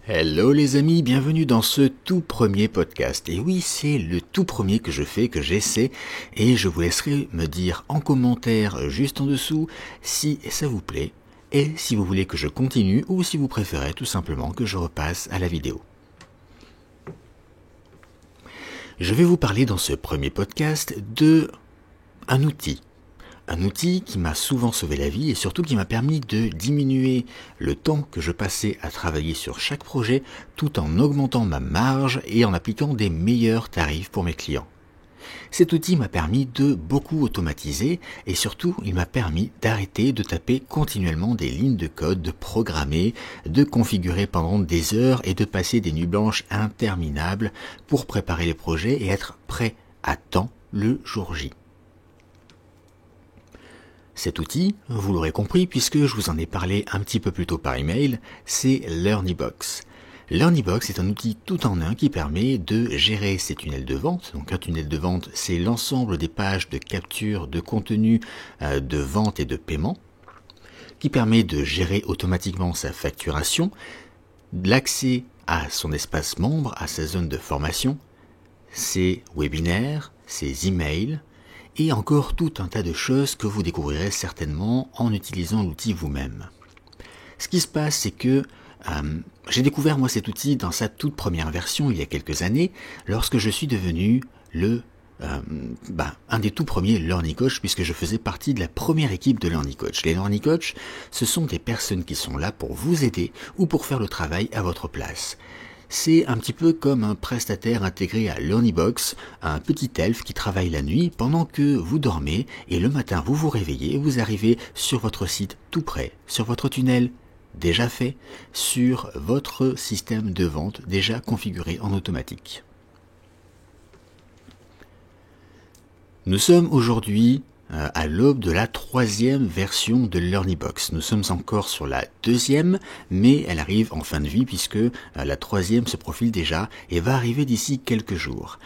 Hello les amis, bienvenue dans ce tout premier podcast. Et oui, c'est le tout premier que je fais, que j'essaie, et je vous laisserai me dire en commentaire juste en dessous si ça vous plaît, et si vous voulez que je continue, ou si vous préférez tout simplement que je repasse à la vidéo. Je vais vous parler dans ce premier podcast de un outil. Un outil qui m'a souvent sauvé la vie et surtout qui m'a permis de diminuer le temps que je passais à travailler sur chaque projet tout en augmentant ma marge et en appliquant des meilleurs tarifs pour mes clients. Cet outil m'a permis de beaucoup automatiser et surtout il m'a permis d'arrêter de taper continuellement des lignes de code, de programmer, de configurer pendant des heures et de passer des nuits blanches interminables pour préparer les projets et être prêt à temps le jour J. Cet outil, vous l'aurez compris puisque je vous en ai parlé un petit peu plus tôt par email, c'est LearnyBox. LearnyBox est un outil tout en un qui permet de gérer ces tunnels de vente. Donc un tunnel de vente, c'est l'ensemble des pages de capture de contenu de vente et de paiement, qui permet de gérer automatiquement sa facturation, l'accès à son espace membre, à sa zone de formation, ses webinaires, ses emails, et encore tout un tas de choses que vous découvrirez certainement en utilisant l'outil vous-même. Ce qui se passe, c'est que j'ai découvert moi cet outil dans sa toute première version il y a quelques années, lorsque je suis devenu un des tout premiers Learning Coach, puisque je faisais partie de la première équipe de Learning Coach. Les Learning Coach, ce sont des personnes qui sont là pour vous aider ou pour faire le travail à votre place. C'est un petit peu comme un prestataire intégré à LearnyBox, un petit elfe qui travaille la nuit pendant que vous dormez et le matin vous vous réveillez et vous arrivez sur votre site tout prêt, sur votre tunnel déjà fait, sur votre système de vente déjà configuré en automatique. Nous sommes aujourd'hui à l'aube de la troisième version de LearnyBox. Nous sommes encore sur la deuxième, mais elle arrive en fin de vie puisque la troisième se profile déjà et va arriver d'ici quelques jours.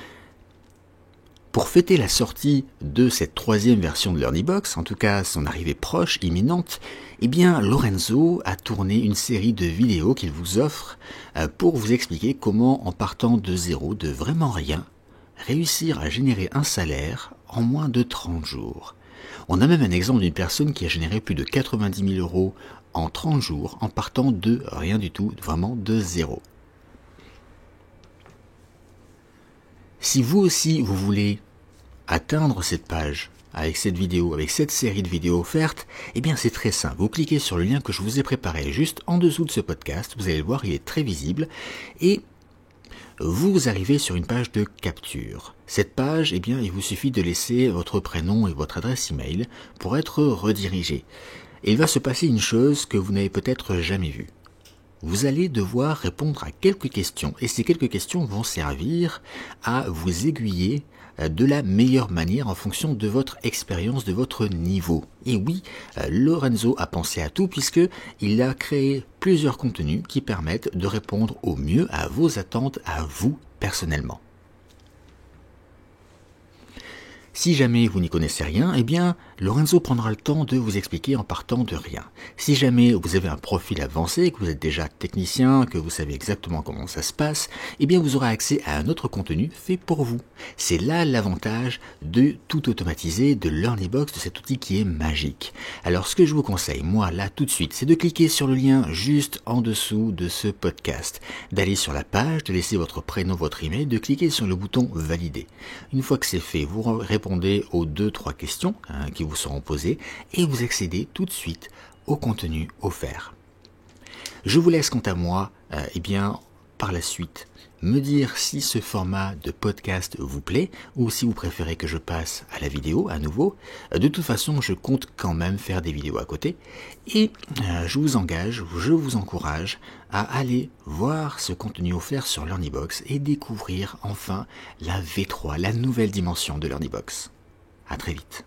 Pour fêter la sortie de cette troisième version de LearnyBox, en tout cas son arrivée proche, imminente, eh bien Lorenzo a tourné une série de vidéos qu'il vous offre pour vous expliquer comment, en partant de zéro, de vraiment rien, réussir à générer un salaire en moins de 30 jours. On a même un exemple d'une personne qui a généré plus de 90 000 euros en 30 jours en partant de rien du tout, vraiment de zéro. Si vous aussi vous voulez atteindre cette page avec cette vidéo, avec cette série de vidéos offertes, eh bien c'est très simple. Vous cliquez sur le lien que je vous ai préparé juste en dessous de ce podcast, vous allez le voir, il est très visible, et vous arrivez sur une page de capture. Cette page, eh bien, il vous suffit de laisser votre prénom et votre adresse email pour être redirigé. Et il va se passer une chose que vous n'avez peut-être jamais vue. Vous allez devoir répondre à quelques questions, et ces quelques questions vont servir à vous aiguiller de la meilleure manière en fonction de votre expérience, de votre niveau. Et oui, Lorenzo a pensé à tout puisqu'il a créé plusieurs contenus qui permettent de répondre au mieux à vos attentes, à vous personnellement. Si jamais vous n'y connaissez rien, eh bien, Lorenzo prendra le temps de vous expliquer en partant de rien. Si jamais vous avez un profil avancé, que vous êtes déjà technicien, que vous savez exactement comment ça se passe, eh bien, vous aurez accès à un autre contenu fait pour vous. C'est là l'avantage de tout automatiser, de LearnyBox, de cet outil qui est magique. Alors, ce que je vous conseille, moi, là, tout de suite, c'est de cliquer sur le lien juste en dessous de ce podcast, d'aller sur la page, de laisser votre prénom, votre email, de cliquer sur le bouton valider. Une fois que c'est fait, vous répondez aux 2-3 questions qui vous seront posées et vous accédez tout de suite au contenu offert. Je vous laisse quant à moi, par la suite, me dire si ce format de podcast vous plaît ou si vous préférez que je passe à la vidéo à nouveau. De toute façon, je compte quand même faire des vidéos à côté et je vous encourage à aller voir ce contenu offert sur LearnyBox et découvrir enfin la V3, la nouvelle dimension de LearnyBox. À très vite.